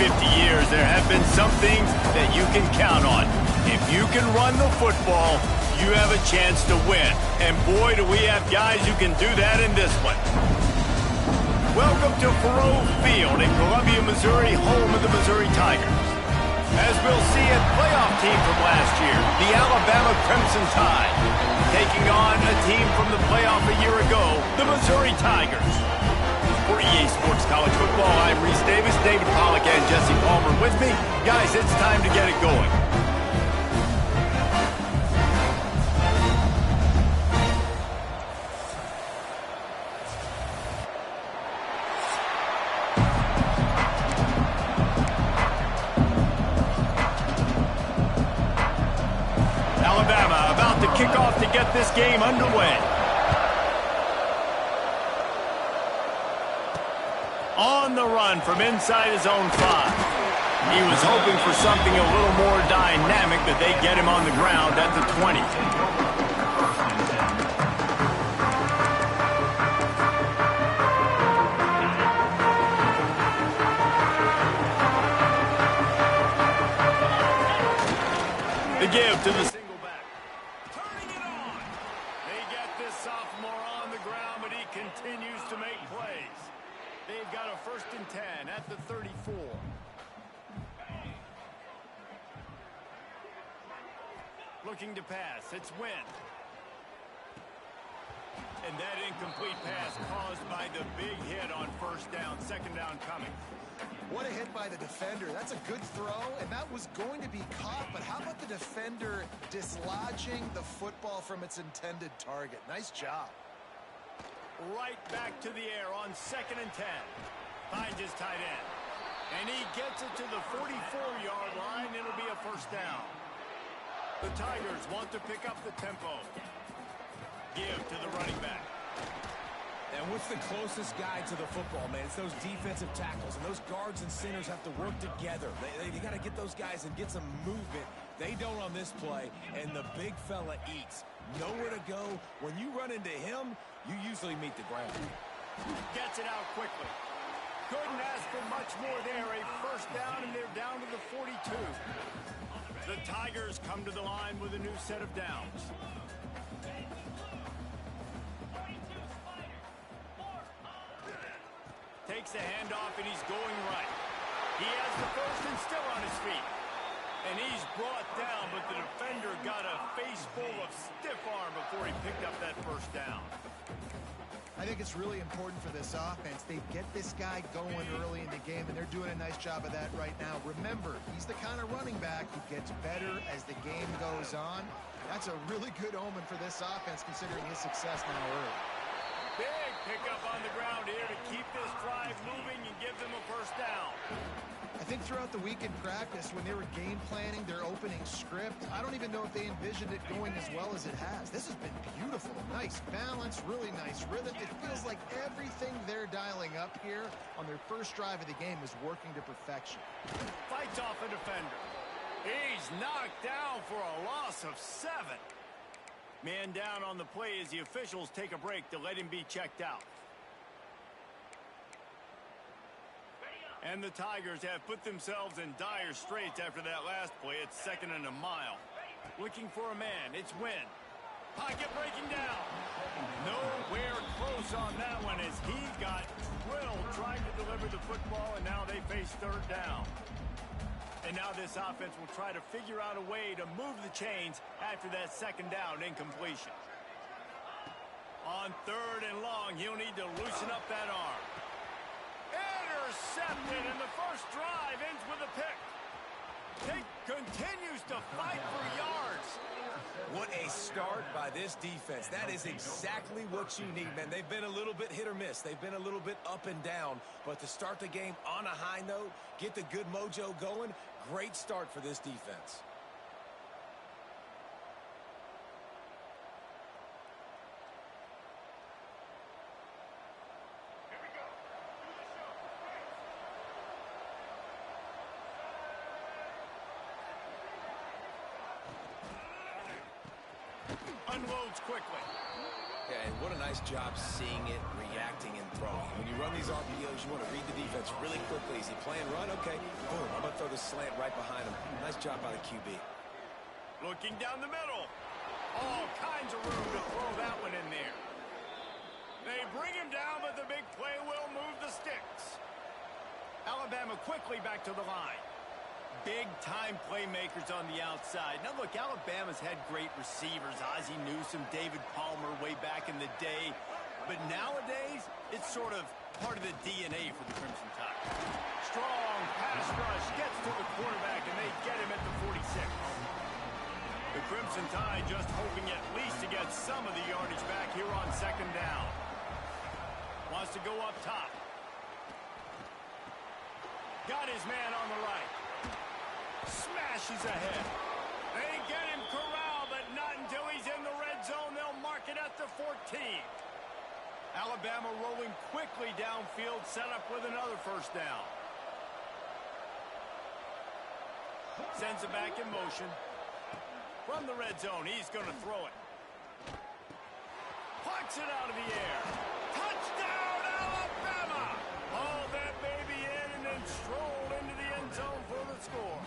50 years, there have been some things that you can count on. If you can run the football, you have a chance to win. And boy, do we have guys who can do that in this one. Welcome to Faurot Field in Columbia, Missouri, home of the Missouri Tigers. As we'll see, a playoff team from last year, the Alabama Crimson Tide, taking on a team from the playoff a year ago, the Missouri Tigers. For EA Sports College Football, I'm Reese Davis, David Pollack, and Jesse Palmer with me. Guys, it's time to get it going. Alabama about to kick off to get this game underway. On the run from inside his own 5. He was hoping for something a little more dynamic, but they get him on the ground at the 20. The give to the single back. Turning it on. They get this sophomore on the ground, but he continues to make plays. They've got a 1st and 10 at the 34. Looking to pass. It's Wynn. And that incomplete pass caused by the big hit on 1st down. 2nd down coming. What a hit by the defender. That's a good throw, and that was going to be caught. But how about the defender dislodging the football from its intended target? Nice job. Right back to the air on 2nd and 10. Finds his tight end. And he gets it to the 44-yard line. It'll be a 1st down. The Tigers want to pick up the tempo. Give to the running back. And what's the closest guy to the football, man? It's those defensive tackles, and those guards and centers have to work together. They got to get those guys and get some movement. They don't on this play, and the big fella eats. Nowhere to go. When you run into him, you usually meet the ground. Gets it out quickly. Couldn't ask for much more there. A 1st down, and they're down to the 42. The Tigers come to the line with a new set of downs. Takes the handoff, and he's going right. He has the 1st and still on his feet. And he's brought down, but the defender got a face full of stiff arm before he picked up that 1st down. I think it's really important for this offense. They get this guy going early in the game, and they're doing a nice job of that right now. Remember, he's the kind of running back who gets better as the game goes on. That's a really good omen for this offense, considering his success now early. Big pickup on the ground here to keep this drive moving and give them a 1st down. I think throughout the week in practice, when they were game planning their opening script, I don't even know if they envisioned it going as well as it has. This has been beautiful. Nice balance, really nice rhythm. It feels like everything they're dialing up here on their 1st drive of the game is working to perfection. Fights off a defender. He's knocked down for a loss of 7. Man down on the play as the officials take a break to let him be checked out. And the Tigers have put themselves in dire straits after that last play. It's 2nd and a mile. Looking for a man. It's Wynn. Pocket breaking down. Nowhere close on that one as he got drilled trying to deliver the football, and now they face 3rd down. And now this offense will try to figure out a way to move the chains after that 2nd down incompletion. On 3rd and long, he'll need to loosen up that arm. Intercepted, and the 1st drive ends with a pick. Continues to fight for yards. What a start by this defense. That is exactly what you need, man. They've been a little bit hit or miss. They've been a little bit up and down. But to start the game on a high note, get the good mojo going, great start for this defense. Unloads quickly. Yeah, and what a nice job seeing it, reacting, and throwing. When you run these RPOs, you want to read the defense really quickly. Is he playing run? Okay, boom, I'm going to throw the slant right behind him. Nice job by the QB. Looking down the middle. All kinds of room to throw that one in there. They bring him down, but the big play will move the sticks. Alabama quickly back to the line. Big-time playmakers on the outside. Now, look, Alabama's had great receivers. Ozzie Newsome, David Palmer way back in the day. But nowadays, it's sort of part of the DNA for the Crimson Tide. Strong pass rush gets to the quarterback, and they get him at the 46. The Crimson Tide just hoping at least to get some of the yardage back here on second down. Wants to go up top. Got his man on the right. Smashes ahead. They get him corralled, but not until he's in the red zone. They'll mark it at the 14. Alabama rolling quickly downfield, set up with another first down. Sends it back in motion. From the red zone, he's going to throw it. Punts it out of the air. Touchdown, Alabama! Haul that baby in and then stroll into the end zone for the score.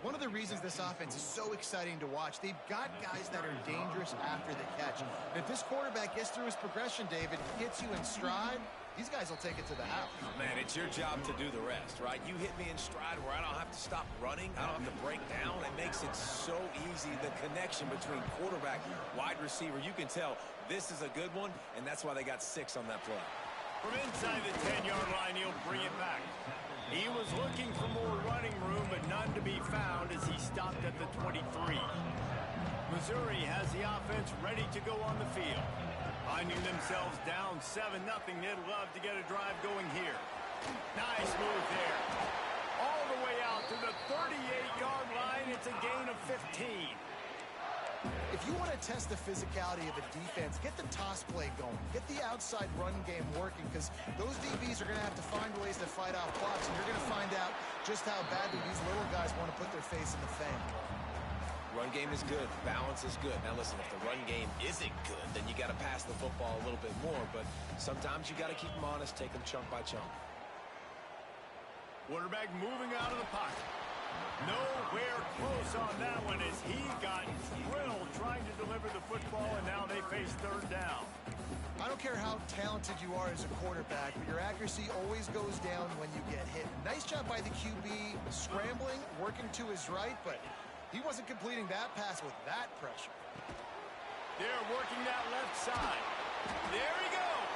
One of the reasons this offense is so exciting to watch, they've got guys that are dangerous after the catch. And if this quarterback gets through his progression, David, gets you in stride, these guys will take it to the house. Man, it's your job to do the rest, right? You hit me in stride where I don't have to stop running. I don't have to break down. It makes it so easy, the connection between quarterback, wide receiver. You can tell this is a good one, and that's why they got 6 on that play. From inside the 10-yard line, he'll bring it back. He was looking for more running room, but none to be found as he stopped at the 23. Missouri has the offense ready to go on the field. Finding themselves down 7-0, they'd love to get a drive going here. Nice move there. All the way out to the 38-yard line. It's a gain of 15. If you want to test the physicality of a defense, get the toss play going. Get the outside run game working, because those DBs are going to have to find ways to fight off blocks, and you're going to find out just how badly these little guys want to put their face in the fan. Run game is good. Balance is good. Now, listen, if the run game isn't good, then you got to pass the football a little bit more, but sometimes you got to keep them honest, take them chunk by chunk. Quarterback moving out of the pocket. Nowhere close on that one as he got drilled trying to deliver the football, and now they face third down. I don't care how talented you are as a quarterback, but your accuracy always goes down when you get hit. Nice job by the QB scrambling, working to his right, but he wasn't completing that pass with that pressure. They're working that left side. There he goes.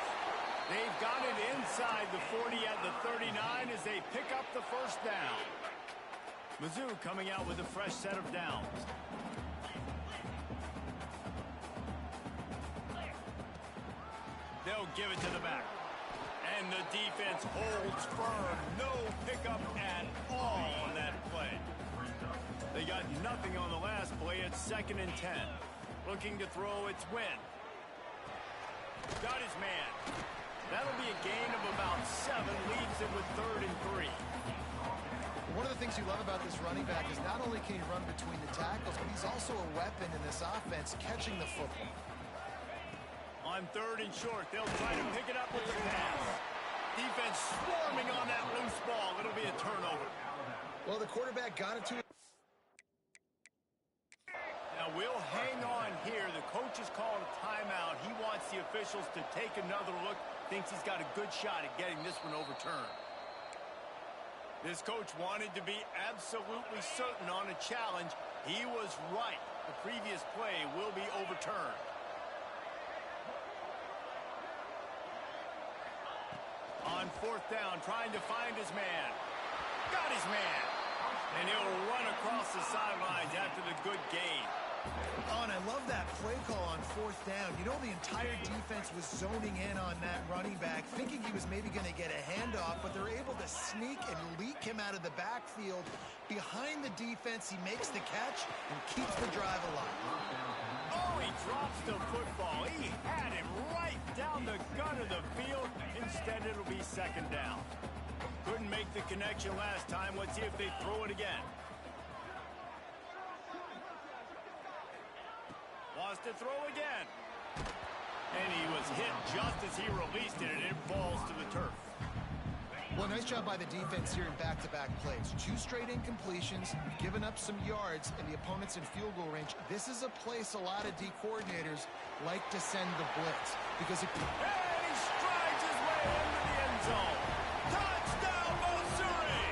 They've got it inside the 40 at the 39 as they pick up the first down. Mizzou coming out with a fresh set of downs. They'll give it to the back. And the defense holds firm. No pickup at all on that play. They got nothing on the last play. It's 2nd and 10. Looking to throw, it's Wynn. Got his man. That'll be a gain of about 7. Leaves it with 3rd and 3. One of the things you love about this running back is not only can he run between the tackles, but he's also a weapon in this offense, catching the football. On 3rd and short, they'll try to pick it up with the pass. Defense swarming on that loose ball. It'll be a turnover. Well, the quarterback got it to him. Now, we'll hang on here. The coach has called a timeout. He wants the officials to take another look. Thinks he's got a good shot at getting this one overturned. This coach wanted to be absolutely certain on a challenge. He was right. The previous play will be overturned. On 4th down, trying to find his man. Got his man. And he'll run across the sidelines after the good gain. Oh, and I love that play call on 4th down. You know, the entire defense was zoning in on that running back, thinking he was maybe going to get a handoff, but they're able to sneak and leak him out of the backfield. Behind the defense, he makes the catch and keeps the drive alive. Oh, he drops the football. He had him right down the gut of the field. Instead, it'll be 2nd down. Couldn't make the connection last time. Let's see if they throw it again. Wants to throw again. And he was hit just as he released it, and it falls to the turf. Well, nice job by the defense here in back-to-back plays. 2 straight incompletions, given up some yards, and the opponent's in field goal range. This is a place a lot of D coordinators like to send the blitz. Because if and he strides his way into the end zone. Touchdown, Missouri!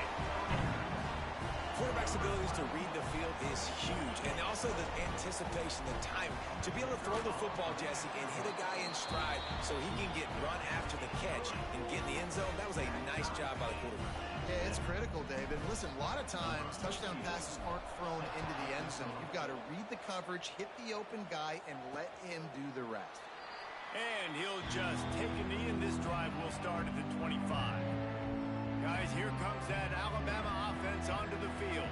Quarterback's abilities to read the field is huge. And also the anticipation, the time to be able to throw the football, Jesse, and hit a guy in stride so he can get run after the catch and get in the end zone. That was a nice job by the quarterback. Yeah, it's critical, David. Listen, a lot of times touchdown passes aren't thrown into the end zone. You've got to read the coverage, hit the open guy, and let him do the rest. And he'll just take a knee, and this drive will start at the 25. Guys, here comes that Alabama offense onto the field.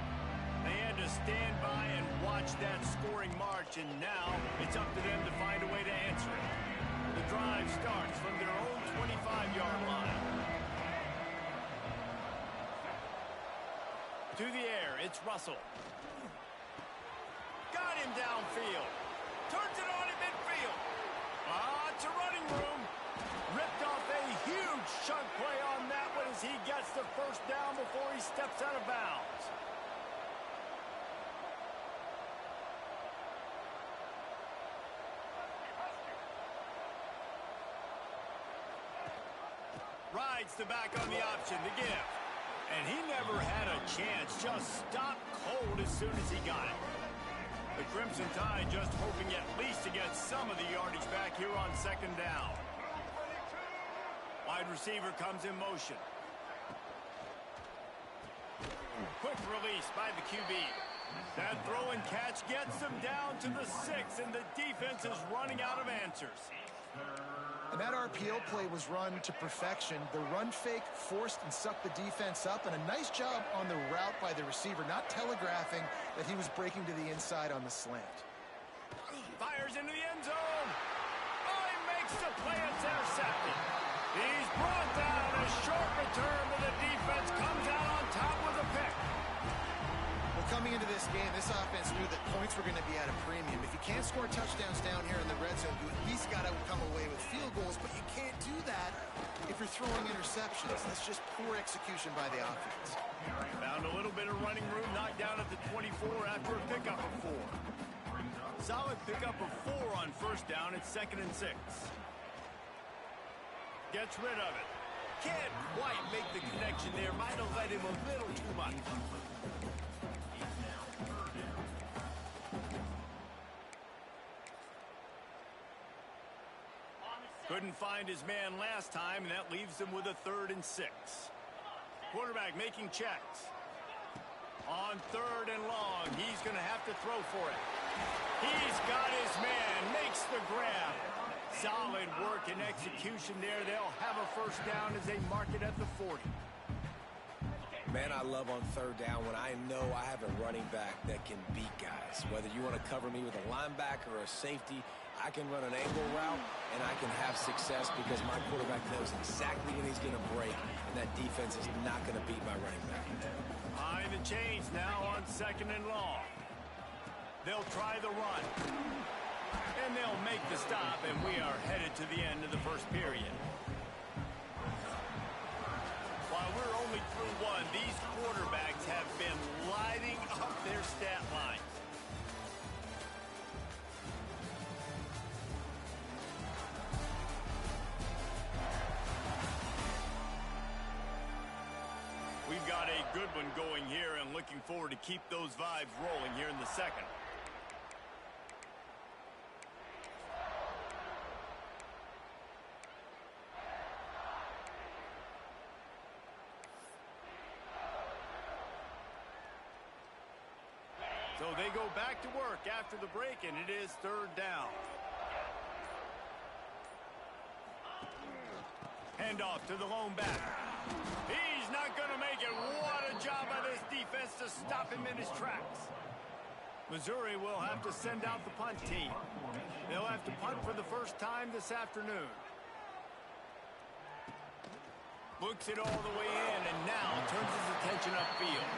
They had to stand by and watch that scoring march, and now it's up to them to find a way to answer it. The drive starts from their own 25-yard line. To the air, it's Russell. Got him downfield. Turns it on in midfield. It's a running room. Ripped off a huge chunk play on that one as he gets the first down before he steps out of bounds. Rides the back on the option to give. And he never had a chance. Just stopped cold as soon as he got it. The Crimson Tide just hoping at least to get some of the yardage back here on second down. Wide receiver comes in motion. Quick release by the QB. That throw and catch gets them down to the 6, and the defense is running out of answers. And that RPO play was run to perfection. The run fake forced and sucked the defense up, and a nice job on the route by the receiver, not telegraphing that he was breaking to the inside on the slant. Fires into the end zone. Oh, he makes the play. It's intercepted. He's brought down. A short return, but the defense comes out on top with a pick. Well, coming into this game, this offense knew that points were going to be at a premium. If you can't score touchdowns down here in the red zone, you at least got to come away with field goals, but you can't do that if you're throwing interceptions. That's just poor execution by the offense. Found a little bit of running room, knocked down at the 24 after a pickup of 4. Solid pickup of 4 on first down. It's 2nd and 6. Gets rid of it. Can't quite make the connection there. Might have let him a little too much. Couldn't find his man last time, and that leaves him with a 3rd and 6. Quarterback making checks. On 3rd and long, he's going to have to throw for it. He's got his man, makes the grab. Solid work and execution there. They'll have a first down as they mark it at the 40. Man, I love on 3rd down when I know I have a running back that can beat guys. Whether you want to cover me with a linebacker or a safety, I can run an angle route, and I can have success because my quarterback knows exactly when he's going to break, and that defense is not going to beat my running back. Behind the chains now on 2nd and long. They'll try the run. And they'll make the stop, and we are headed to the end of the first period. While we're only through 1, these quarterbacks have been lighting up their stat lines. We've got a good one going here, and looking forward to keep those vibes rolling here in the second. So they go back to work after the break, and it is 3rd down. Handoff to the lone back. He's not going to make it. What a job by this defense to stop him in his tracks. Missouri will have to send out the punt team. They'll have to punt for the first time this afternoon. Looks it all the way in, and now turns his attention upfield.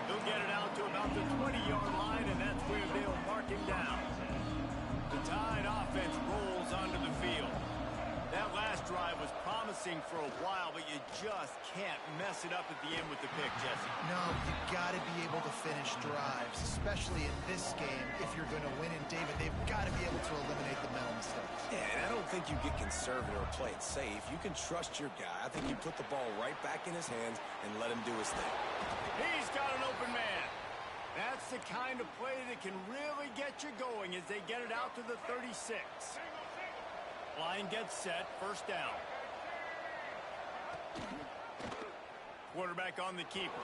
He'll get it out to about the 20-yard line, and that's where they'll mark him down. The Tide offense rolls onto the field. That last drive was promising for a while, but you just can't mess it up at the end with the pick, Jesse. No, you got to be able to finish drives, especially in this game. If you're going to win, and David, they've got to be able to eliminate the mental mistakes. Yeah, and I don't think you get conservative or play it safe. You can trust your guy. I think you put the ball right back in his hands and let him do his thing. He's got an open man. That's the kind of play that can really get you going as they get it out to the 36. Line gets set, first down. Quarterback on the keeper.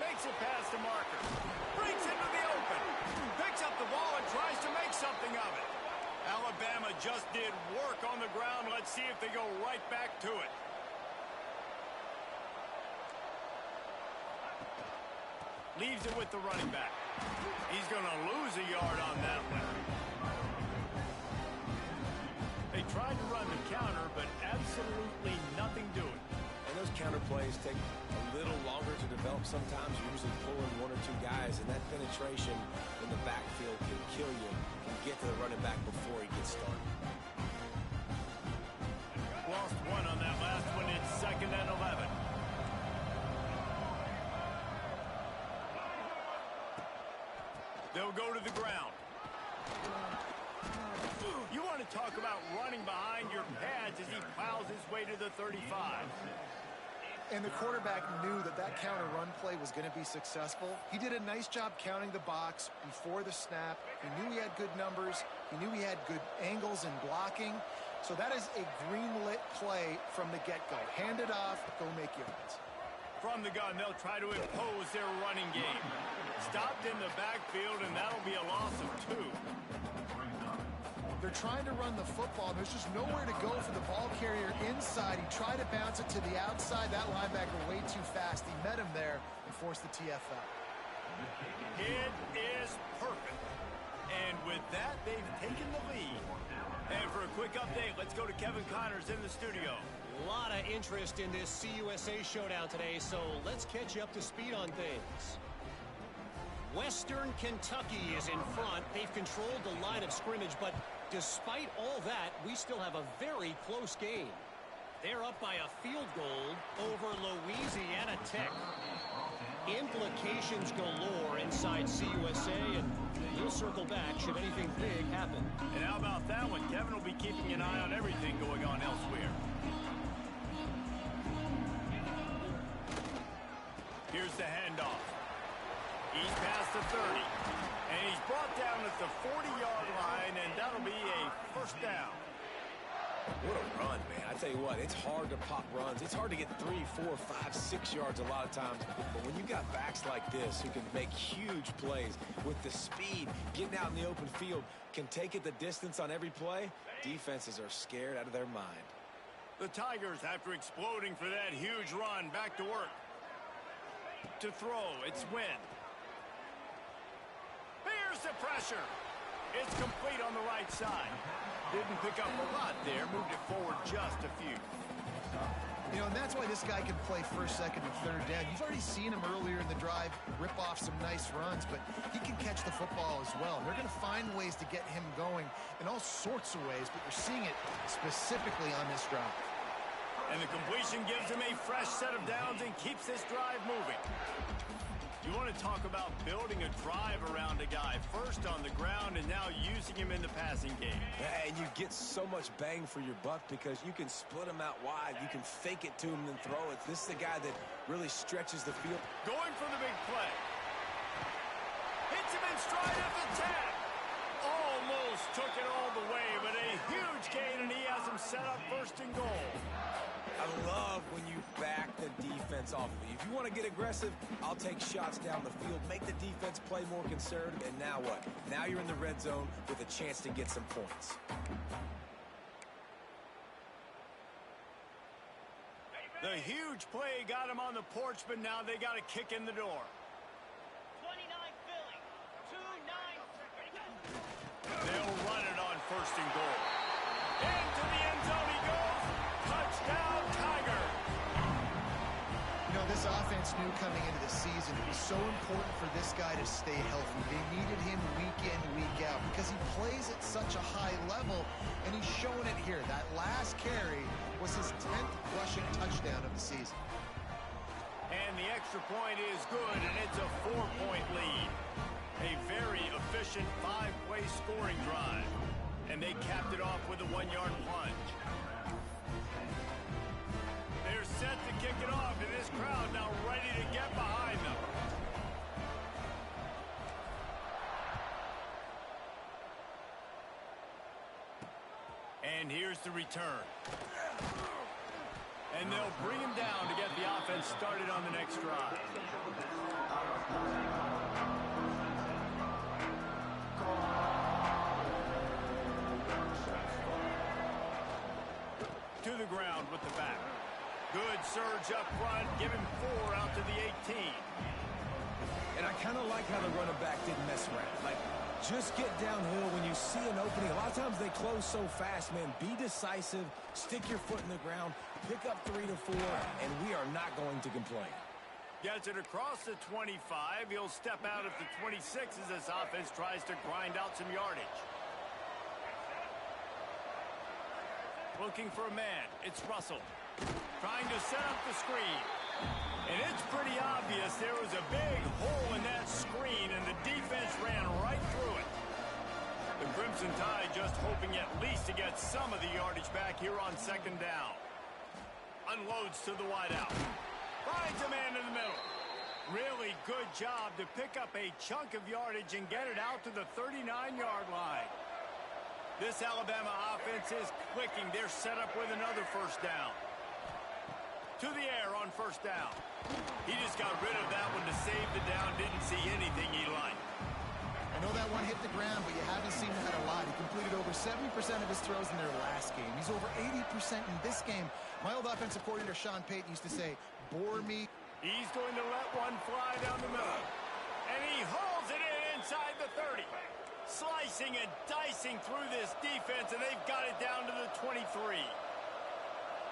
Makes it past the marker. Breaks into the open. Picks up the ball and tries to make something of it. Alabama just did work on the ground. Let's see if they go right back to it. Leaves it with the running back. He's going to lose a yard on that one. They tried to run the counter, but absolutely nothing doing. And those counter plays take a little longer to develop sometimes. You're usually pulling one or two guys, and that penetration in the backfield can kill you, can get to the running back before he gets started. Lost one on that last one. It's 2nd and 11. They'll go to the ground. You want to talk about running behind your pads as he plows his way to the 35. And the quarterback knew that that counter run play was going to be successful. He did a nice job counting the box before the snap. He knew he had good numbers. He knew he had good angles and blocking. So that is a green-lit play from the get-go. Hand it off, go make yards. From the gun, they'll try to impose their running game. Stopped in the backfield, and that'll be a loss of 2. They're trying to run the football. There's just nowhere to go for the ball carrier inside. He tried to bounce it to the outside. That linebacker way too fast. He met him there and forced the TFL. It is perfect. And with that, they've taken the lead. And for a quick update, let's go to Kevin Connors in the studio. A lot of interest in this CUSA showdown today, so let's catch you up to speed on things. Western Kentucky is in front. They've controlled the line of scrimmage, but despite all that, we still have a very close game. They're up by a field goal over Louisiana Tech. Implications galore inside CUSA, and we'll circle back should anything big happen. And how about that one? Kevin will be keeping an eye on everything going on elsewhere. Here's the handoff. He's past the 30. And he's brought down at the 40-yard line, and that'll be a first down. What a run, man. I tell you what, it's hard to pop runs. It's hard to get 3, 4, 5, 6 yards a lot of times. But when you got backs like this who can make huge plays with the speed, getting out in the open field, can take it the distance on every play, defenses are scared out of their mind. The Tigers, after exploding for that huge run, back to work. To throw, it's Wynn. Here's the pressure. It's complete on the right side. Didn't pick up a lot there. Moved it forward just a few. You know, and that's why this guy can play first, second, and third down. You've already seen him earlier in the drive rip off some nice runs, but he can catch the football as well. They're going to find ways to get him going in all sorts of ways, but you're seeing it specifically on this drive. And the completion gives him a fresh set of downs and keeps this drive moving. You want to talk about building a drive around a guy, first on the ground and now using him in the passing game. And you get so much bang for your buck because you can split him out wide. You can fake it to him and throw it. This is the guy that really stretches the field. Going for the big play. Hits him in stride at the 10. Almost took it all the way, but a huge gain, and he has him set up first and goal. I love when you back the defense off of you. If you want to get aggressive, I'll take shots down the field, make the defense play more conservative, and now what? Now you're in the red zone with a chance to get some points. The huge play got him on the porch, but now they got a kick in the door. 29 Philly, 2-9. They'll run it on first and goal. Into the end zone he goes. Touchdown, Tiger. You know, this offense knew coming into the season it was so important for this guy to stay healthy. They needed him week in, week out because he plays at such a high level, and he's showing it here. That last carry was his 10th rushing touchdown of the season. And the extra point is good, and it's a 4-point lead. A very efficient 5-play scoring drive. And they capped it off with a 1-yard plunge. They're set to kick it off, and this crowd now ready to get behind them. And here's the return. And they'll bring him down to get the offense started on the next drive. To the ground with the back. Good surge up front. Give him 4 out to the 18. And I kind of like how the running back didn't mess around. Like, just get downhill when you see an opening. A lot of times they close so fast, man. Be decisive. Stick your foot in the ground. Pick up 3 to 4, and we are not going to complain. Gets it across the 25. He'll step out at the 26 as this offense tries to grind out some yardage. Looking for a man. It's Russell. Trying to set up the screen. And it's pretty obvious there was a big hole in that screen, and the defense ran right through it. The Crimson Tide just hoping at least to get some of the yardage back here on 2nd down. Unloads to the wideout. Finds a man in the middle. Really good job to pick up a chunk of yardage and get it out to the 39-yard line. This Alabama offense is clicking. They're set up with another 1st down. To the air on 1st down. He just got rid of that one to save the down. Didn't see anything he liked. I know that one hit the ground, but you haven't seen that a lot. He completed over 70% of his throws in their last game. He's over 80% in this game. My old offensive coordinator, Sean Payton, used to say, bore me. He's going to let one fly down the middle. And he hauls it in inside the 30. Slicing and dicing through this defense, and they've got it down to the 23.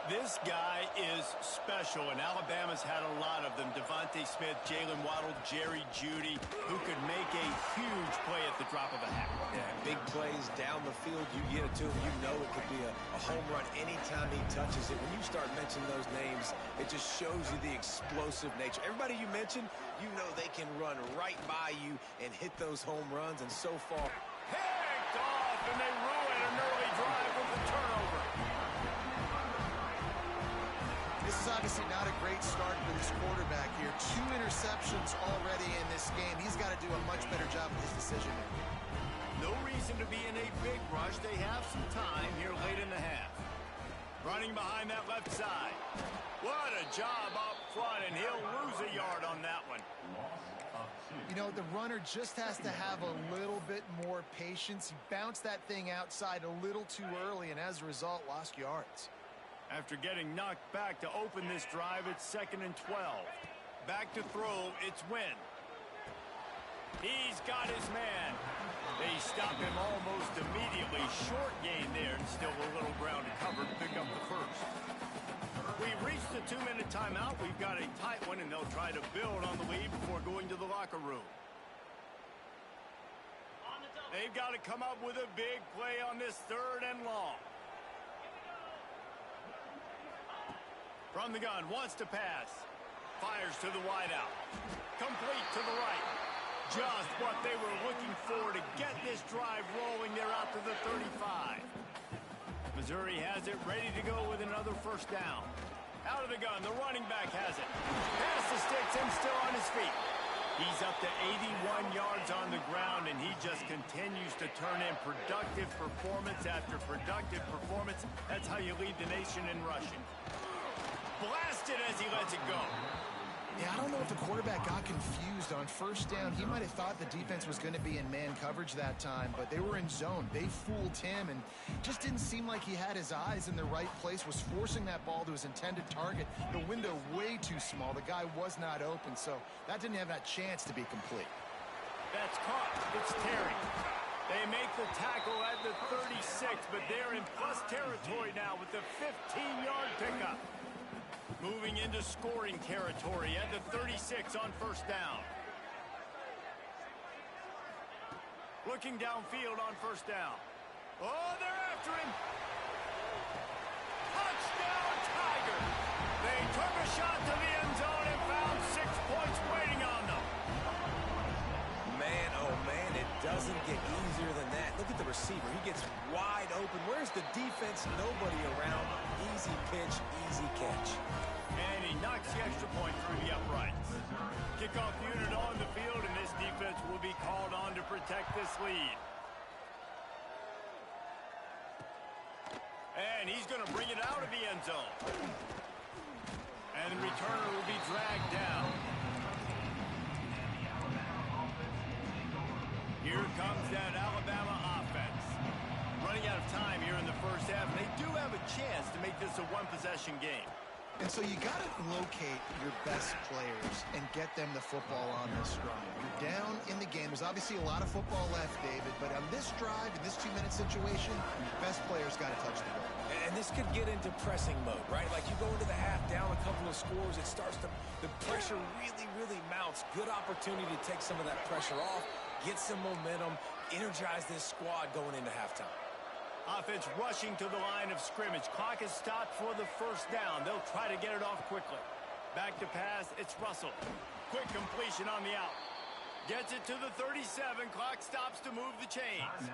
This guy is special, and Alabama's had a lot of them. Devontae Smith, Jalen Waddle, Jerry Jeudy, who could make a huge play at the drop of a hat. Yeah, big plays down the field. You get it to him, you know it could be a home run anytime he touches it. When you start mentioning those names, it just shows you the explosive nature. Everybody you mentioned, you know they can run right by you and hit those home runs, and so far, picked off, and they ruin an early drive with the turnover. This is obviously not a great start for this quarterback here. 2 interceptions already in this game. He's got to do a much better job with his decision making. No reason to be in a big rush. They have some time here late in the half. Running behind that left side. What a job up front, and he'll lose a yard on that one. You know, the runner just has to have a little bit more patience. He bounced that thing outside a little too early, and as a result, lost yards. After getting knocked back to open this drive, it's 2nd and 12. Back to throw, it's Wynn. He's got his man. They stop him almost immediately. Short gain there, and still a little ground to cover to pick up the 1st. We've reached the 2-minute timeout. We've got a tight one, and they'll try to build on the lead before going to the locker room. They've got to come up with a big play on this 3rd and long. From the gun, wants to pass. Fires to the wideout. Complete to the right. Just what they were looking for to get this drive rolling. They're out to the 35. Missouri has it ready to go with another 1st down. Out of the gun, the running back has it. Pass the sticks and still on his feet. He's up to 81 yards on the ground, and he just continues to turn in productive performance after productive performance. That's how you lead the nation in rushing. Blasted as he lets it go. Yeah, I don't know if the quarterback got confused on 1st down. He might have thought the defense was going to be in man coverage that time, but they were in zone. They fooled him, and just didn't seem like he had his eyes in the right place, was forcing that ball to his intended target. The window way too small. The guy was not open, so that didn't have that chance to be complete. That's caught. It's Terry. They make the tackle at the 36, but they're in plus territory now with the 15-yard pickup. Moving into scoring territory at the 36 on first down. Looking downfield on first down. Oh, they're after him. Touchdown, Tiger. They took a shot to the end zone and found 6 points waiting on them. Man, oh man, it doesn't get easier than that. Look at the receiver. He gets wide open. Where's the defense? Nobody around. Easy pitch, easy catch. And he knocks the extra point through the uprights. Kickoff unit on the field, and this defense will be called on to protect this lead. And he's going to bring it out of the end zone. And the returner will be dragged down. Here comes that Alabama offense. Running out of time here in the first half. They do have a chance to make this a one-possession game. And so you got to locate your best players and get them the football on this drive. You're down in the game. There's obviously a lot of football left, David, but on this drive, in this 2-minute situation, your best players got to touch the ball. And this could get into pressing mode, right? Like you go into the half down a couple of scores, it starts to, the pressure really mounts. Good opportunity to take some of that pressure off, get some momentum, energize this squad going into halftime. Offense rushing to the line of scrimmage. Clock is stopped for the first down. They'll try to get it off quickly. Back to pass, it's Russell. Quick completion on the out. Gets it to the 37. Clock stops to move the chains.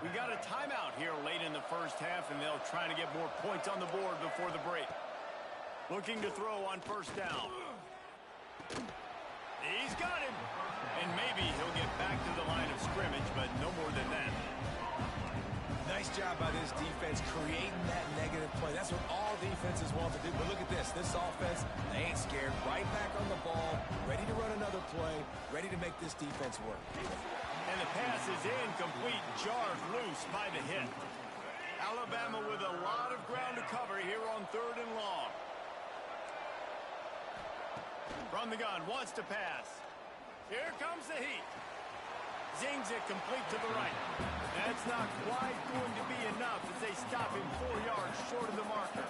We got a timeout here late in the first half, and they'll try to get more points on the board before the break. Looking to throw on first down. He's got him. And maybe he'll get back to the line of scrimmage, but no more than that. Nice job by this defense creating that negative play. That's what all defenses want to do. But look at this. This offense, they ain't scared. Right back on the ball, ready to run another play, ready to make this defense work. And the pass is incomplete, jarred loose by the hit. Alabama with a lot of ground to cover here on 3rd and long. From the gun, wants to pass. Here comes the heat. Zings it complete to the right. That's not quite going to be enough as they stop him 4 yards short of the marker.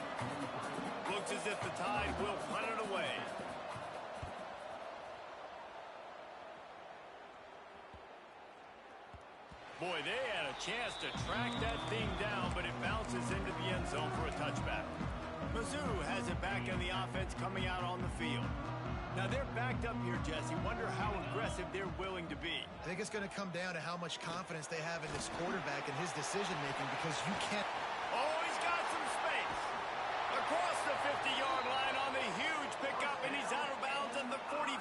Looks as if the Tide will punt it away. Boy, they had a chance to track that thing down, but it bounces into the end zone for a touchback. Mizzou has it back in the offense coming out on the field. Now they're backed up here, Jesse. Wonder how aggressive they're willing to be. I think it's going to come down to how much confidence they have in this quarterback and his decision-making, because you can't... Oh, he's got some space. Across the 50-yard line on the huge pickup, and he's out of bounds at the 45.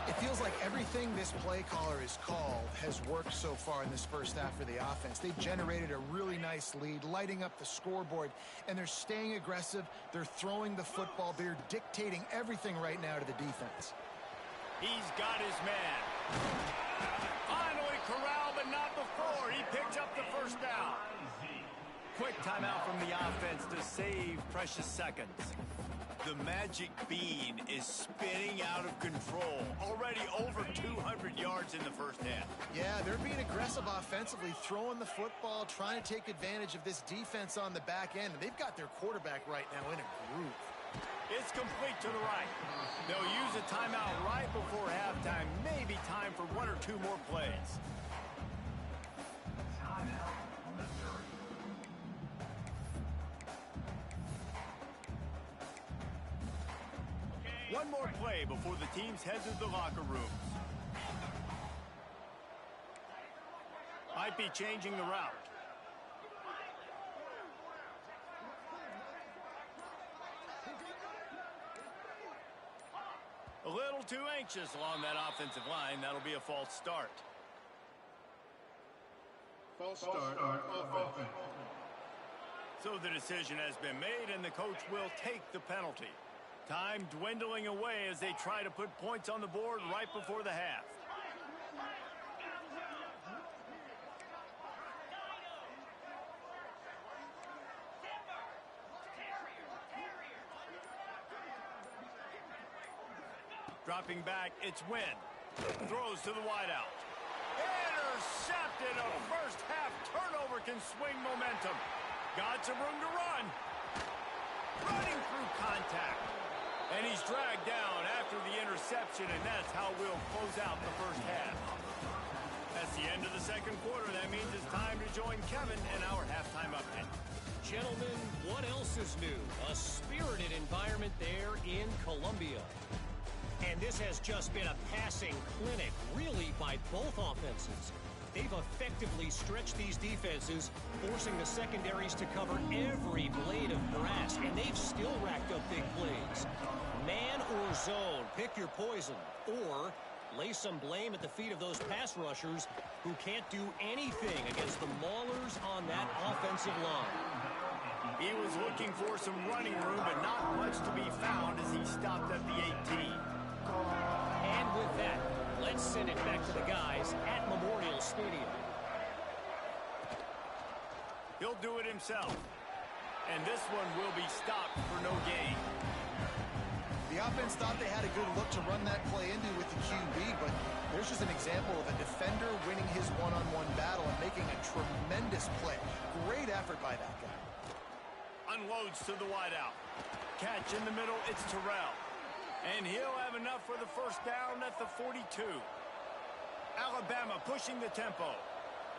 It feels like everything this play caller has called has worked so far in this first half for the offense. They've generated a really nice lead, lighting up the scoreboard, and they're staying aggressive. They're throwing the football. They're dictating everything right now to the defense. He's got his man. Finally corralled, but not before. He picked up the first down. Quick timeout from the offense to save precious seconds. The magic bean is spinning out of control. Already over 200 yards in the first half. Yeah, they're being aggressive offensively, throwing the football, trying to take advantage of this defense on the back end. And they've got their quarterback right now in a groove. It's complete to the right. They'll use a timeout right before halftime. Maybe time for 1 or 2 more plays. One more play before the teams head to the locker rooms. Might be changing the route. A little too anxious along that offensive line. That'll be a false start. False start offense. So the decision has been made, and the coach will take the penalty. Time dwindling away as they try to put points on the board right before the half. Dropping back, it's Wynn. Throws to the wideout. Intercepted. A first half turnover can swing momentum. Got some room to run. running through contact. And he's dragged down after the interception, and that's how we'll close out the first half. That's the end of the second quarter. That means it's time to join Kevin in our halftime update. Gentlemen, what else is new? A spirited environment there in Columbia. And this has just been a passing clinic, really, by both offenses. They've effectively stretched these defenses, forcing the secondaries to cover every blade of grass, and they've still racked up big plays. Man or zone, pick your poison, or lay some blame at the feet of those pass rushers who can't do anything against the maulers on that offensive line. He was looking for some running room, but not much to be found as he stopped at the 18. And with that, let's send it back to the guys at Memorial Stadium. He'll do it himself. And this one will be stopped for no gain. The offense thought they had a good look to run that play into with the QB, but there's just an example of a defender winning his one-on-one battle and making a tremendous play. Great effort by that guy. Unloads to the wideout. Catch in the middle, it's Terrell. And he'll have enough for the first down at the 42. Alabama pushing the tempo.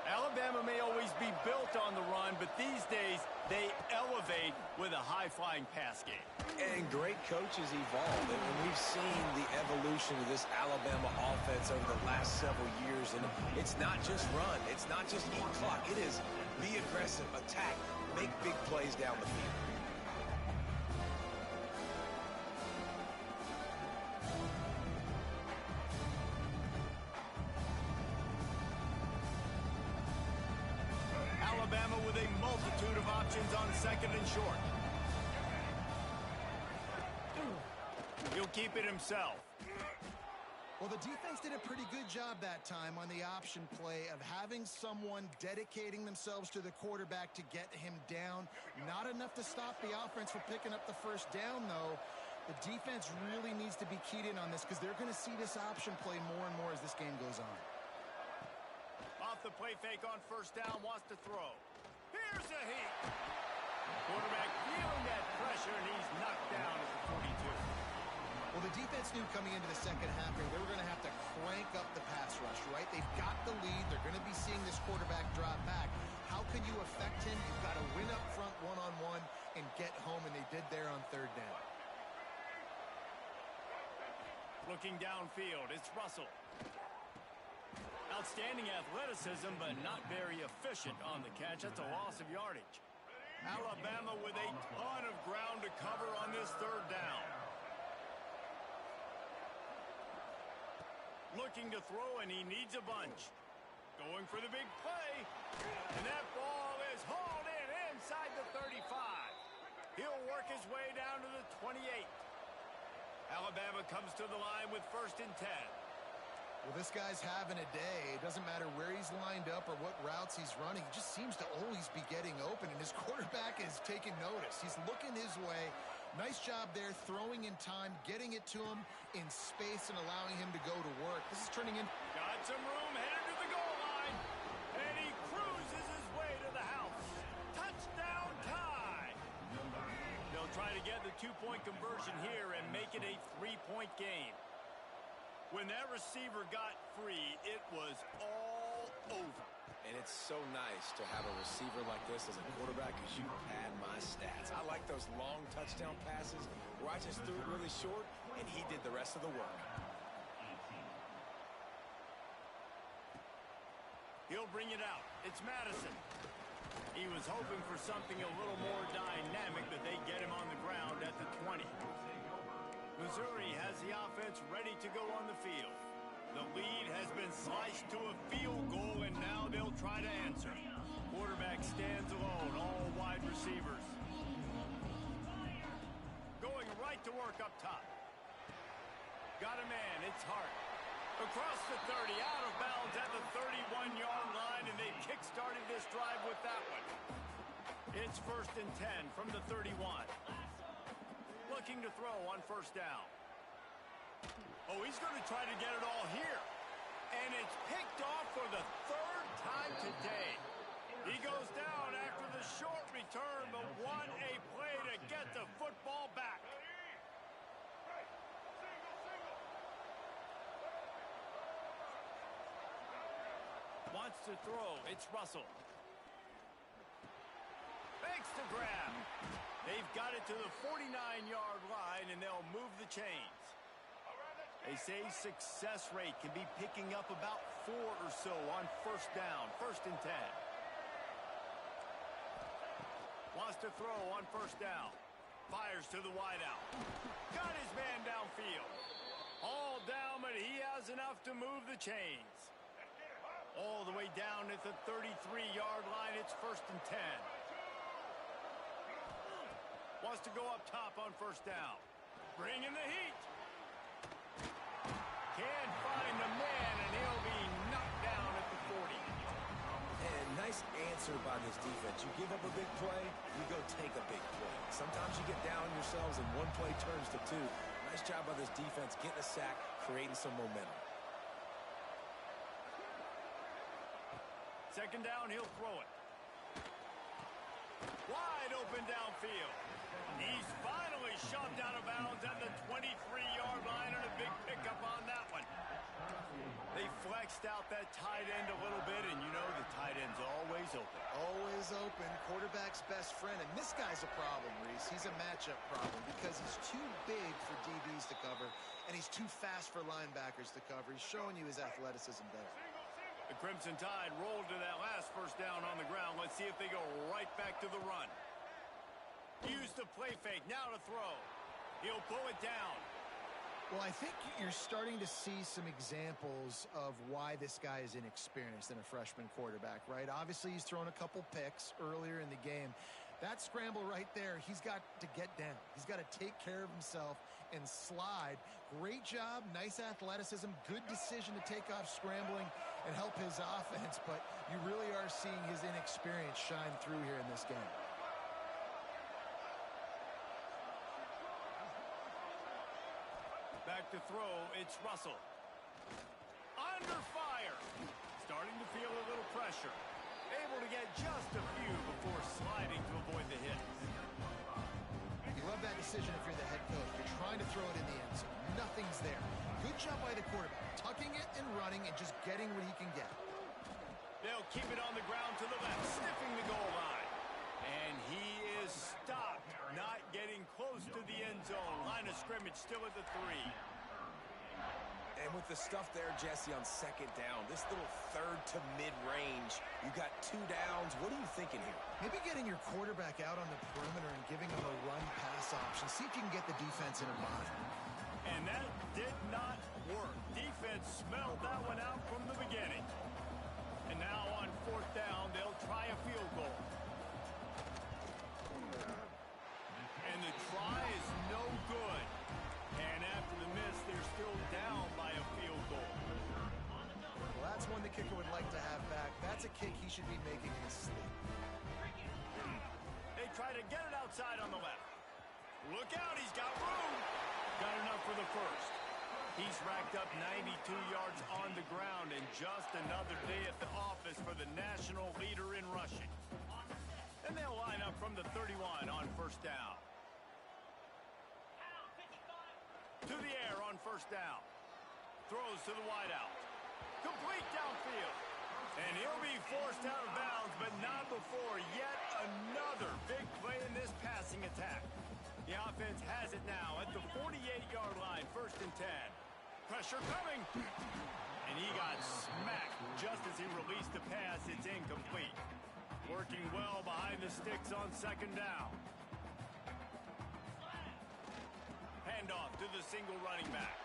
Alabama may always be built on the run, but these days they elevate with a high-flying pass game. And great coaches evolve, and we've seen the evolution of this Alabama offense over the last several years. And it's not just run, it's not just eat clock. It is be aggressive, attack, make big plays down the field. Alabama with a multitude of options on second and short. He'll keep it himself. Well, the defense did a pretty good job that time on the option play of having someone dedicating themselves to the quarterback to get him down. Not enough to stop the offense from picking up the first down, though. The defense really needs to be keyed in on this because they're going to see this option play more and more as this game goes on. Off the play fake on first down, wants to throw. Here's a heat. Quarterback feeling that pressure, and he's knocked down at the 42. Well, the defense knew coming into the second half here, they were going to have to crank up the pass rush, right? They've got the lead. They're going to be seeing this quarterback drop back. How can you affect him? You've got to win up front one-on-one and get home, and they did there on third down. Looking downfield, it's Russell. Outstanding athleticism, but not very efficient on the catch. That's a loss of yardage. Alabama with a ton of ground to cover on this third down. Looking to throw, and he needs a bunch. Going for the big play. And that ball is hauled in inside the 35. He'll work his way down to the 28. Alabama comes to the line with first and 10. Well, this guy's having a day. It doesn't matter where he's lined up or what routes he's running. He just seems to always be getting open, and his quarterback is taking notice. He's looking his way. Nice job there, throwing in time, getting it to him in space and allowing him to go to work. This is turning in. Got some room, headed to the goal line, and he cruises his way to the house. Touchdown tie. They'll try to get the two-point conversion here and make it a three-point game. When that receiver got free, it was all over. And it's so nice to have a receiver like this as a quarterback because you pad my stats. I like those long touchdown passes where I just threw it really short and he did the rest of the work. He'll bring it out. It's Madison. He was hoping for something a little more dynamic, but they get him on the ground at the 20. Missouri has the offense ready to go on the field. The lead has been sliced to a field goal, and now they'll try to answer. Quarterback stands alone, all wide receivers. Going right to work up top. Got a man, it's Hart. Across the 30, out of bounds at the 31-yard line, and they've kick-started this drive with that one. It's first and 10 from the 31. Looking to throw on first down. Oh, he's going to try to get it all here. And it's picked off for the third time today. He goes down after the short return, but what a play to get the football back. Wants to throw. It's Russell. Fakes to grab. They've got it to the 49-yard line, and they'll move the chains. They say success rate can be picking up about 4 or so on first down, 1st and 10. Wants to throw on first down. Fires to the wideout. Got his man downfield. All down, but he has enough to move the chains. All the way down at the 33-yard line, it's 1st and 10. Wants to go up top on first down. Bringing the heat. Can't find the man, and he'll be knocked down at the 40. And nice answer by this defense. You give up a big play, you go take a big play. Sometimes you get down yourselves and one play turns to 2. Nice job by this defense getting a sack, creating some momentum. 2nd down, he'll throw it. Wide open downfield. He's finally shoved out of bounds at the 23-yard line, and a big pickup on that one. They flexed out that tight end a little bit, and you know the tight end's always open. Always open. Quarterback's best friend. And this guy's a problem, Reese. He's a matchup problem because he's too big for DBs to cover, and he's too fast for linebackers to cover. He's showing you his athleticism there. The Crimson Tide rolled to that last first down on the ground. Let's see if they go right back to the run. Use the play fake. Now to throw. He'll pull it down. Well, I think you're starting to see some examples of why this guy is inexperienced in a freshman quarterback, right? Obviously, he's thrown a couple picks earlier in the game. That scramble right there, he's got to get down. He's got to take care of himself and slide. Great job, nice athleticism, good decision to take off scrambling and help his offense, but you really are seeing his inexperience shine through here in this game. Back to throw, it's Russell. Under fire. Starting to feel a little pressure. Able to get just a few before sliding to avoid the hit. You love that decision if you're the head coach. You're trying to throw it in the end zone. Nothing's there. Good job by the quarterback. Tucking it and running and just getting what he can get. They'll keep it on the ground to the left, sniffing the goal line. And he is stopped, not getting close to the end zone. Line of scrimmage still at the 3. And with the stuff there, Jesse, on 2nd down, this little 3rd to mid-range, you got 2 downs. What are you thinking here? Maybe getting your quarterback out on the perimeter and giving him a run-pass option. See if you can get the defense in a bind. And that did not work. Defense smelled that one out from the beginning. And now on 4th down, they'll try a field goal. And the try is no good. And after the miss, they're still down by a field goal. Well, that's one the kicker would like to have back. That's a kick he should be making in his sleep. They try to get it outside on the left. Look out, he's got room. Got enough for the first. He's racked up 92 yards on the ground, and just another day at the office for the national leader in rushing. And they'll line up from the 31 on 1st down. To the air on 1st down. Throws to the wideout. Complete downfield. And he'll be forced out of bounds, but not before yet another big play in this passing attack. The offense has it now at the 48-yard line, 1st and 10. Pressure coming. And he got smacked just as he released the pass. It's incomplete. Working well behind the sticks on 2nd down. Handoff to the single running back.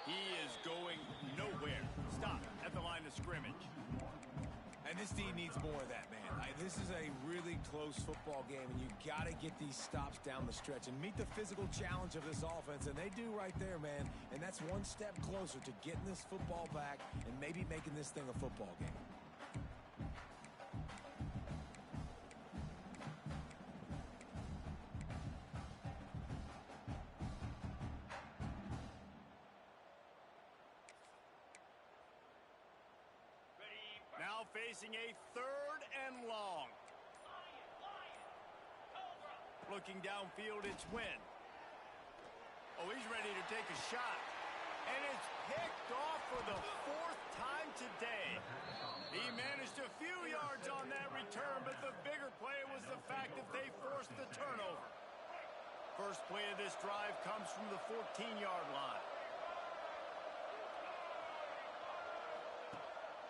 He is going nowhere. Stop at the line of scrimmage. And this team needs more of that, man. This is a really close football game, and you got to get these stops down the stretch and meet the physical challenge of this offense, and they do right there, man. And that's one step closer to getting this football back and maybe making this thing a football game. Now facing a 3rd and long. Looking downfield, it's Wynn. Oh, he's ready to take a shot. And it's picked off for the 4th time today. He managed a few yards on that return, but the bigger play was the fact that they forced the turnover. First play of this drive comes from the 14-yard line.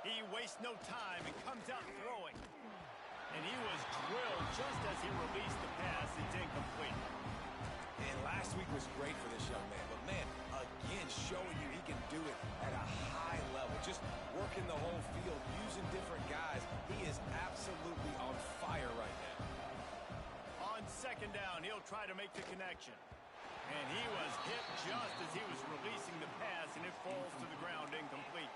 He wastes no time and comes out throwing. And he was drilled just as he released the pass. It's incomplete. And last week was great for this young man. But, man, again, showing you he can do it at a high level. Just working the whole field, using different guys. He is absolutely on fire right now. On second down, he'll try to make the connection. And he was hit just as he was releasing the pass, and it falls to the ground incomplete.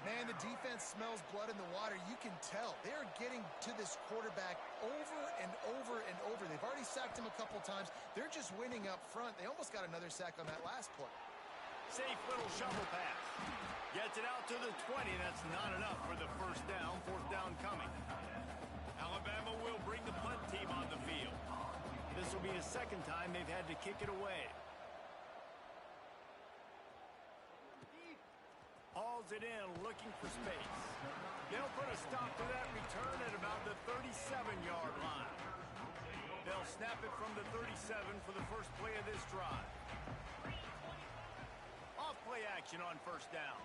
Man, the defense smells blood in the water. You can tell. They're getting to this quarterback over and over and over. They've already sacked him a couple times. They're just winning up front. They almost got another sack on that last play. Safe little shovel pass. Gets it out to the 20. That's not enough for the first down. 4th down coming. Alabama will bring the punt team on the field. This will be the 2nd time they've had to kick it away. Hauls it in, looking for space. They'll put a stop to that return at about the 37-yard line. They'll snap it from the 37 for the first play of this drive. Off play action on first down.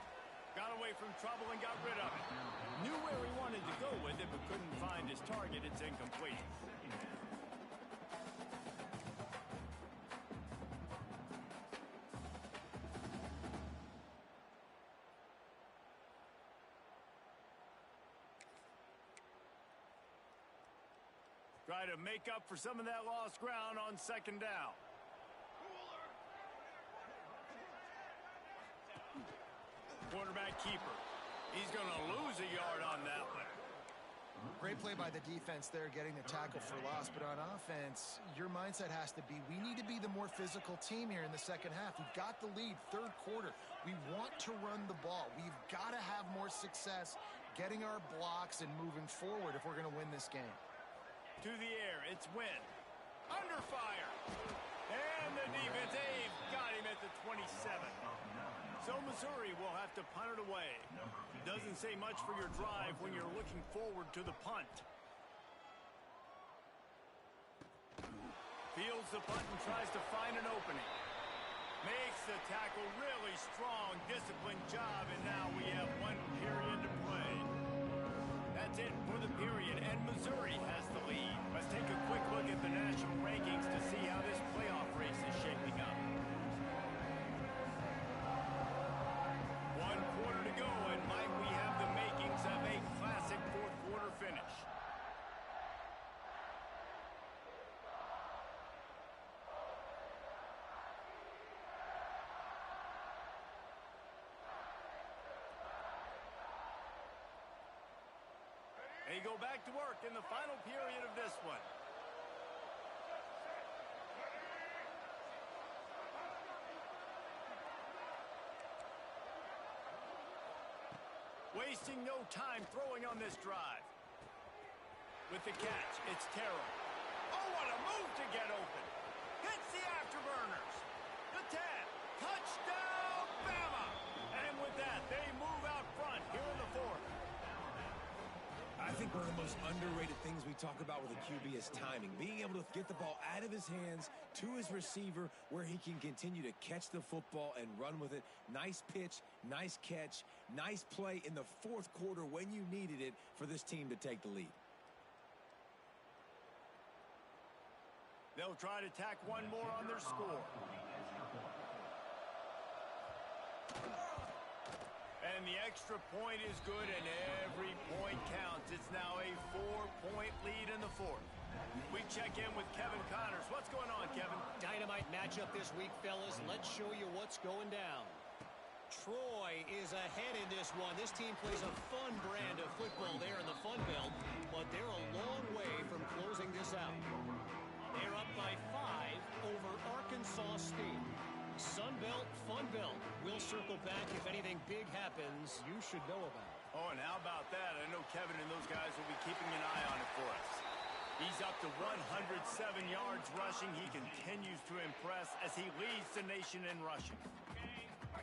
Got away from trouble and got rid of it. Knew where he wanted to go with it, but couldn't find his target. It's incomplete. Try to make up for some of that lost ground on second down. Quarterback keeper. He's going to lose a yard on that one. Great play by the defense there, getting the tackle for loss. But on offense, your mindset has to be, we need to be the more physical team here in the second half. We've got the lead, 3rd quarter. We want to run the ball. We've got to have more success getting our blocks and moving forward if we're going to win this game. To the air, it's Wynn. Under fire. And the defense, they've got him at the 27. So Missouri will have to punt it away. Doesn't say much for your drive when you're looking forward to the punt. Fields the punt and tries to find an opening. Makes the tackle really strong, disciplined job, and now we have 1 period to play. That's it for the period, and Missouri has the lead. Let's take a quick look at the national rankings to see how this playoff race is shaping up. 1 quarter to go, and might we have the makings of a classic 4th quarter finish. They go back to work in the final period of this one. Wasting no time throwing on this drive. With the catch, it's Terrell. Oh, what a move to get open. Hits the afterburners. The 10. Touchdown, Bama. And with that, they move out front here in the 4th. I think one of the most underrated things we talk about with a QB is timing. Being able to get the ball out of his hands to his receiver where he can continue to catch the football and run with it. Nice pitch, nice catch, nice play in the 4th quarter when you needed it for this team to take the lead. They'll try to tack one more on their score. And the extra point is good, and every point counts. It's now a 4-point lead in the 4th. We check in with Kevin Connors. What's going on, Kevin? Dynamite matchup this week, fellas. Let's show you what's going down. Troy is ahead in this one. This team plays a fun brand of football there in the Fun Belt, but they're a long way from closing this out. They're up by 5 over Arkansas State. Sun Belt, Fun Belt. We'll circle back if anything big happens you should know about. Oh, and how about that? I know Kevin and those guys will be keeping an eye on it for us. He's up to 107 yards rushing. He continues to impress as he leads the nation in rushing.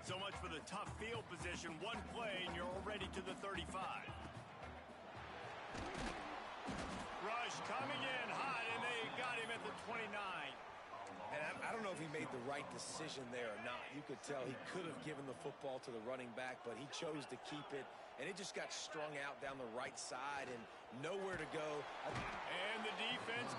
So much for the tough field position. One play, and you're already to the 35. Rush coming in hot, and they got him at the 29. And I don't know if he made the right decision there or not. You could tell he could have given the football to the running back, but he chose to keep it, and it just got strung out down the right side and nowhere to go. And the defense.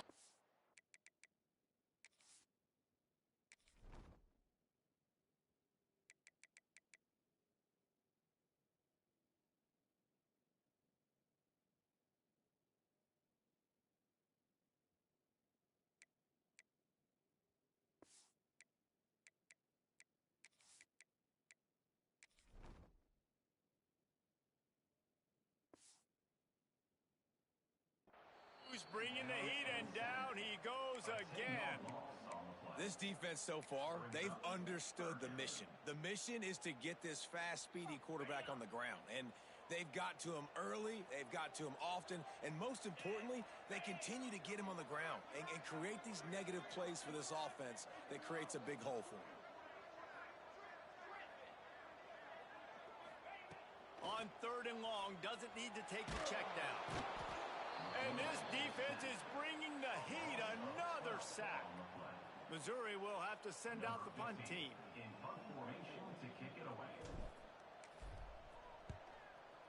Who's bringing the heat, and down he goes again. This defense so far, they've understood the mission. The mission is to get this fast, speedy quarterback on the ground. And they've got to him early, they've got to him often, and most importantly, they continue to get him on the ground and create these negative plays for this offense that creates a big hole for him. On 3rd and long, doesn't need to take the check down. And this defense is bringing the heat. Another sack. Missouri will have to send out the punt team. In punt formation to kick it away.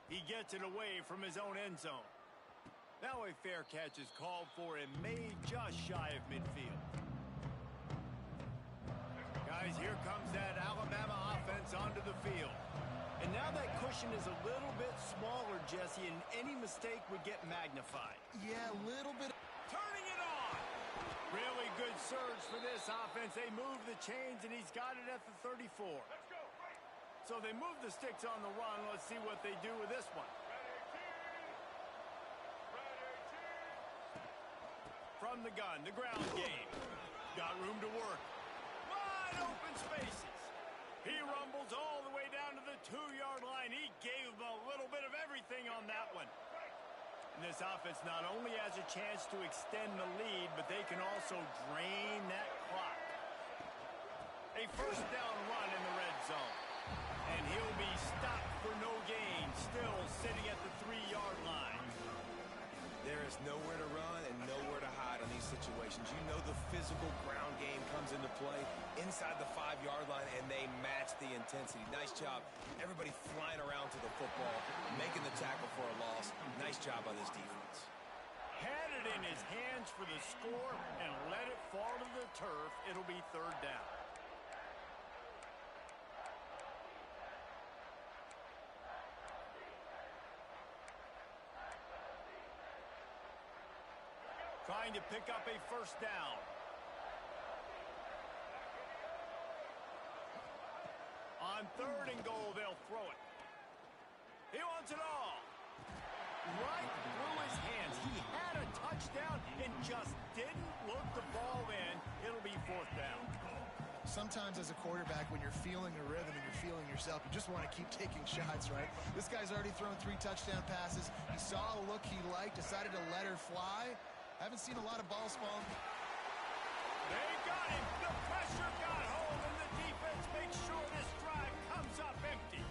He gets it away from his own end zone. Now a fair catch is called for and made just shy of midfield. Guys, here comes that Alabama offense onto the field. And now that cushion is a little bit smaller, Jesse, and any mistake would get magnified. Yeah, a little bit. Turning it on. Really good surge for this offense. They move the chains, and he's got it at the 34. So they move the sticks on the run. Let's see what they do with this one. From the gun, the ground game. Got room to work. Wide open spaces. He rumbles all the way down to the 2-yard line. He gave them a little bit of everything on that one. And this offense not only has a chance to extend the lead, but they can also drain that clock. A first down run in the red zone. And he'll be stopped for no gain, still sitting at the 3-yard line. There is nowhere to run and nowhere to hide on these situations. You know the physical ground game comes into play inside the 5-yard line, and they match the intensity. Nice job. Everybody flying around to the football, making the tackle for a loss. Nice job by this defense. Had it in his hands for the score and let it fall to the turf. It'll be 3rd down. Trying to pick up a first down. On 3rd and goal, they'll throw it. He wants it all. Right through his hands. He had a touchdown and just didn't look the ball in. It'll be 4th down. Sometimes as a quarterback, when you're feeling a rhythm and you're feeling yourself, you just want to keep taking shots, right? This guy's already thrown 3 touchdown passes. He saw a look he liked, decided to let her fly. Haven't seen a lot of balls fall. They got him. The pressure got home, and the defense makes sure this drive comes up empty.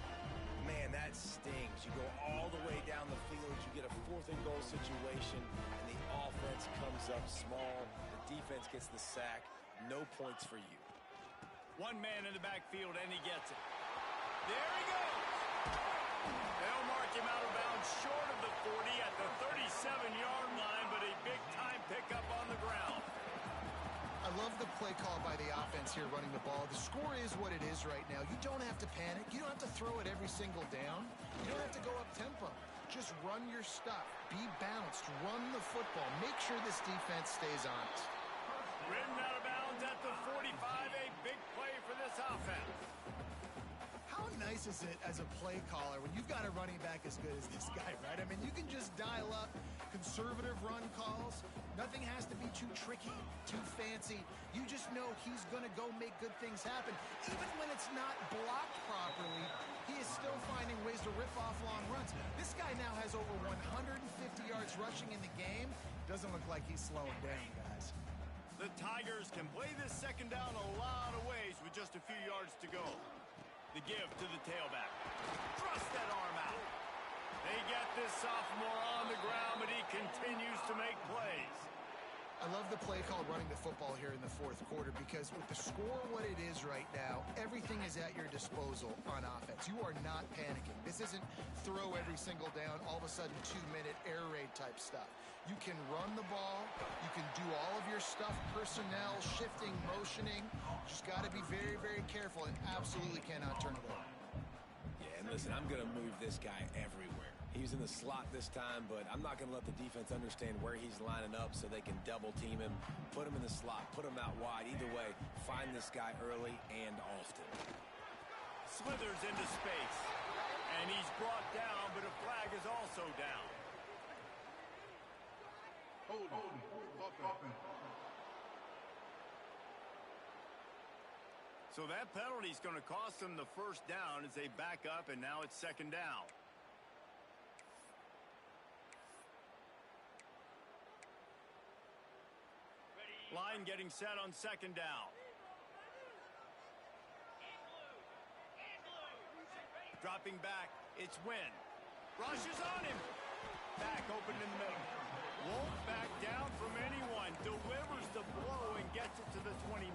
Man, that stings. You go all the way down the field, you get a 4th and goal situation, and the offense comes up small. The defense gets the sack. No points for you. One man in the backfield, and he gets it. There he goes. They'll mark him out of bounds short of the 40 at the 37-yard line, but a big-time pickup on the ground. I love the play call by the offense here running the ball. The score is what it is right now. You don't have to panic. You don't have to throw it every single down. You don't have to go up tempo. Just run your stuff. Be balanced. Run the football. Make sure this defense stays honest. Ridden out of bounds at the 45, a big play for this offense. How nice faces it as a play caller when you've got a running back as good as this guy, right? I mean, you can just dial up conservative run calls. Nothing has to be too tricky, too fancy. You just know he's going to go make good things happen. Even when it's not blocked properly, he is still finding ways to rip off long runs. This guy now has over 150 yards rushing in the game. Doesn't look like he's slowing down, guys. The Tigers can play this second down a lot of ways with just a few yards to go. The give to the tailback. Thrust that arm out. They get this sophomore on the ground, but he continues to make plays. I love the play call running the football here in the fourth quarter because with the score what it is right now, everything is at your disposal on offense. You are not panicking. This isn't throw every single down, all of a sudden 2-minute air raid type stuff. You can run the ball. You can do all of your stuff, personnel, shifting, motioning. Just got to be very, very careful and absolutely cannot turn it over. Yeah, and listen, I'm going to move this guy everywhere. He's in the slot this time, but I'm not going to let the defense understand where he's lining up so they can double team him, put him in the slot, put him out wide. Either way, find this guy early and often. Slithers into space, and he's brought down, but a flag is also down. Hold. So that penalty is going to cost them the first down as they back up, and now it's second down. Line getting set on second down. Dropping back, it's Wynn. Rushes on him. Back open in the middle. Won't back down from anyone. Delivers the blow and gets it to the 29.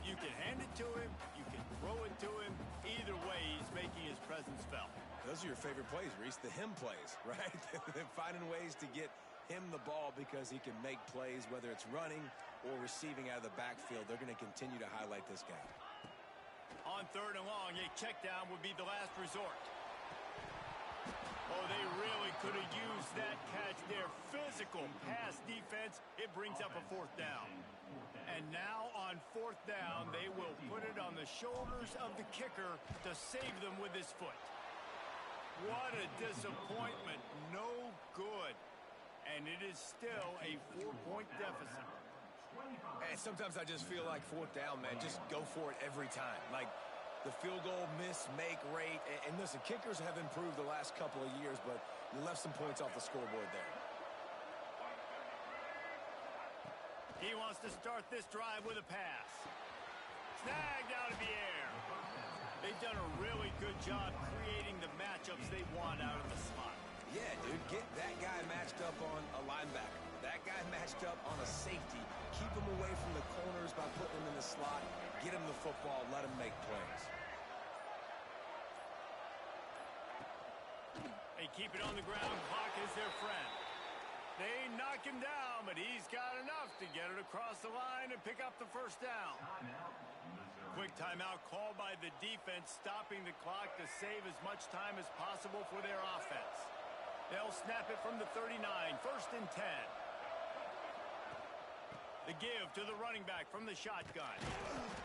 You can hand it to him. You can throw it to him. Either way, he's making his presence felt. Those are your favorite plays, Reese, the him plays, right? Finding ways to get him the ball because he can make plays, whether it's running or receiving out of the backfield. They're going to continue to highlight this guy. On third and long, a check down would be the last resort. Oh, they really could have used that catch there. Physical pass defense. It brings up a fourth down. And now on fourth down, they will put it on the shoulders of the kicker to save them with his foot. What a disappointment. No good. And it is still a 4-point deficit. And sometimes I just feel like fourth down, man, just go for it every time. Like the field goal miss, make rate. And listen, kickers have improved the last couple of years, but you left some points off the scoreboard there. He wants to start this drive with a pass. Snagged out of the air. They've done a really good job creating the matchups they want out of the slot. Yeah, dude, get that guy matched up on a linebacker. That guy matched up on a safety. Keep him away from the corners by putting him in the slot. Get him the football. Let him make plays. They keep it on the ground. Clock is their friend. They knock him down, but he's got enough to get it across the line and pick up the first down. Quick timeout called by the defense, stopping the clock to save as much time as possible for their offense. They'll snap it from the 39, first and 10. The give to the running back from the shotgun.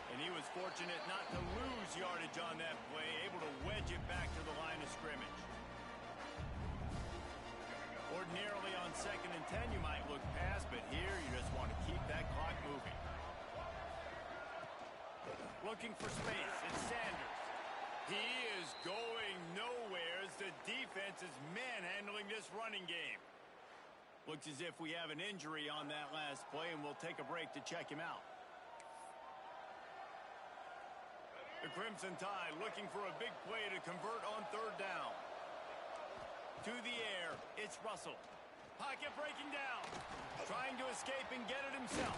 And he was fortunate not to lose yardage on that play, able to wedge it back to the line of scrimmage. Ordinarily on second and 10, you might look past, but here you just want to keep that clock moving. Looking for space, it's Sanders. He is going nowhere as the defense is manhandling this running game. Looks as if we have an injury on that last play, and we'll take a break to check him out. The Crimson Tide looking for a big play to convert on third down. To the air, it's Russell. Pocket breaking down. Trying to escape and get it himself.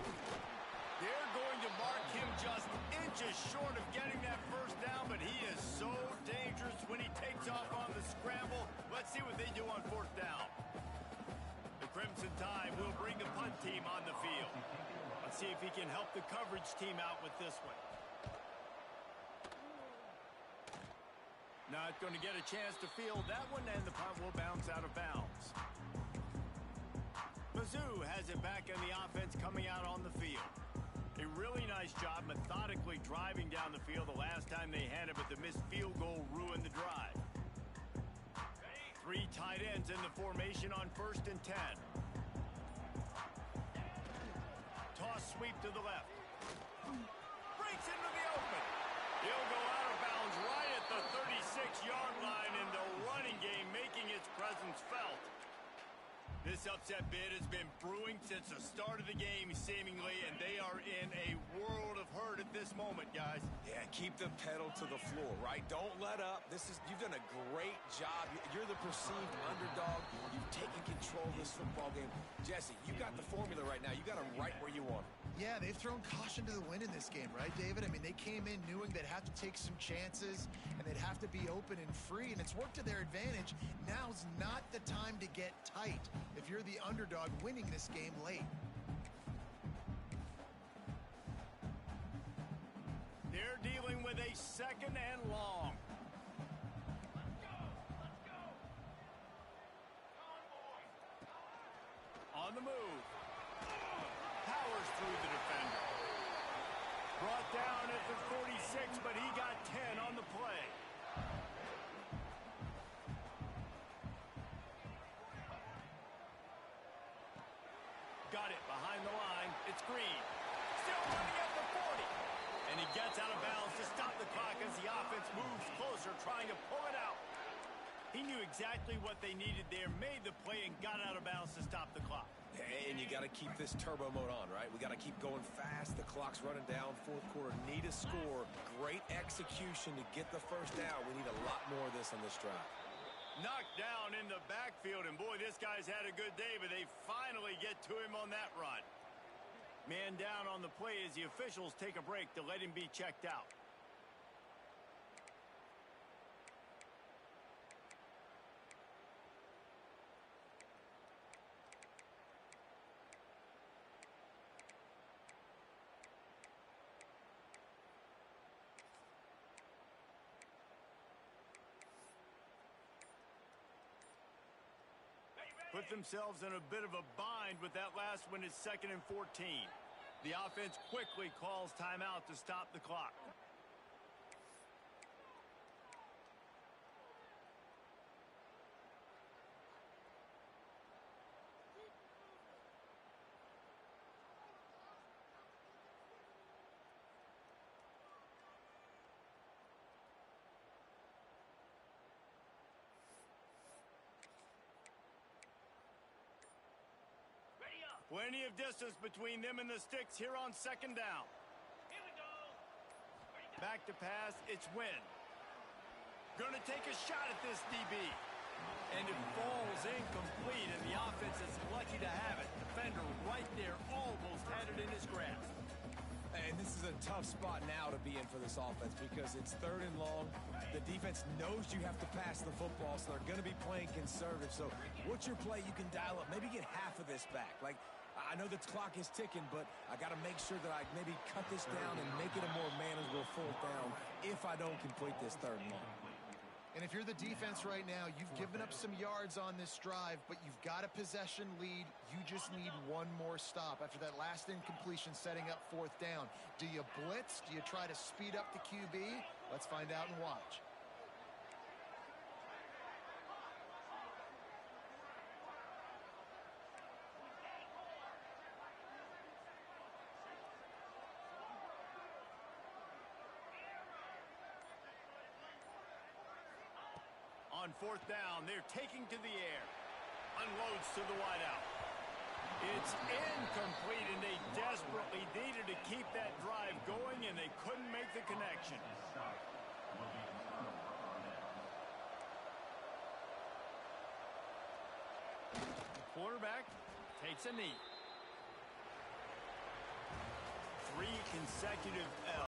They're going to mark him just inches short of getting that first down, but he is so dangerous when he takes off on the scramble. Let's see what they do on fourth down. The Crimson Tide will bring the punt team on the field. Let's see if he can help the coverage team out with this one. Not going to get a chance to field that one, and the punt will bounce out of bounds. Mizzou has it back in the offense coming out on the field. A really nice job methodically driving down down the field the last time they had it, but the missed field goal ruined the drive. 3 tight ends in the formation on 1st and 10. Toss sweep to the left. Breaks into the open. He'll go out of bounds right at the 36-yard line, and the running game making its presence felt. This upset bid has been brewing since the start of the game, seemingly, and they are in a world of hurt at this moment, guys. Yeah, keep the pedal to the floor, right? Don't let up. You've done a great job. You're the perceived underdog. You've taken control of this football game. Jesse, you got the formula right now. You got them right where you want them. Yeah, they've thrown caution to the wind in this game, right, David? I mean, they came in knowing they'd have to take some chances and they'd have to be open and free, and it's worked to their advantage. Now's not the time to get tight if you're the underdog winning this game late. They're dealing with a 2nd and long. On the move. Powers through the defender. Brought down at the 46, but he got 10 on the play. Got it behind the line. It's Green. Still running at the 40. And he gets out of bounds to stop the clock as the offense moves closer, trying to pull it out. He knew exactly what they needed there, made the play, and got out of bounds to stop the clock. And you got to keep this turbo mode on, right? We got to keep going fast. The clock's running down. 4th quarter, need a score. Great execution to get the first down. We need a lot more of this on this drive. Knocked down in the backfield, and boy, this guy's had a good day, but they finally get to him on that run. Man down on the play as the officials take a break to let him be checked out. Put themselves in a bit of a bind with that last one. Is 2nd and 14. The offense quickly calls timeout to stop the clock. Plenty of distance between them and the sticks here on 2nd down. Here we go. Back to pass, it's Wynn. Gonna take a shot at this DB. And it falls incomplete, and the offense is lucky to have it. Defender right there almost had it in his grasp. And this is a tough spot now to be in for this offense because it's 3rd and long. The defense knows you have to pass the football, so they're going to be playing conservative. So what's your play you can dial up? Maybe get half of this back. Like, I know the clock is ticking, but I got to make sure that I maybe cut this down and make it a more manageable 4th down if I don't complete this 3rd and long. And if you're the defense right now, you've given up some yards on this drive, but you've got a possession lead. You just need one more stop after that last incompletion setting up 4th down. Do you blitz? Do you try to speed up the QB? Let's find out and watch. On 4th down, they're taking to the air. Unloads to the wideout. It's incomplete, and they desperately needed to keep that drive going, and they couldn't make the connection. The quarterback takes a knee. 3 consecutive L's.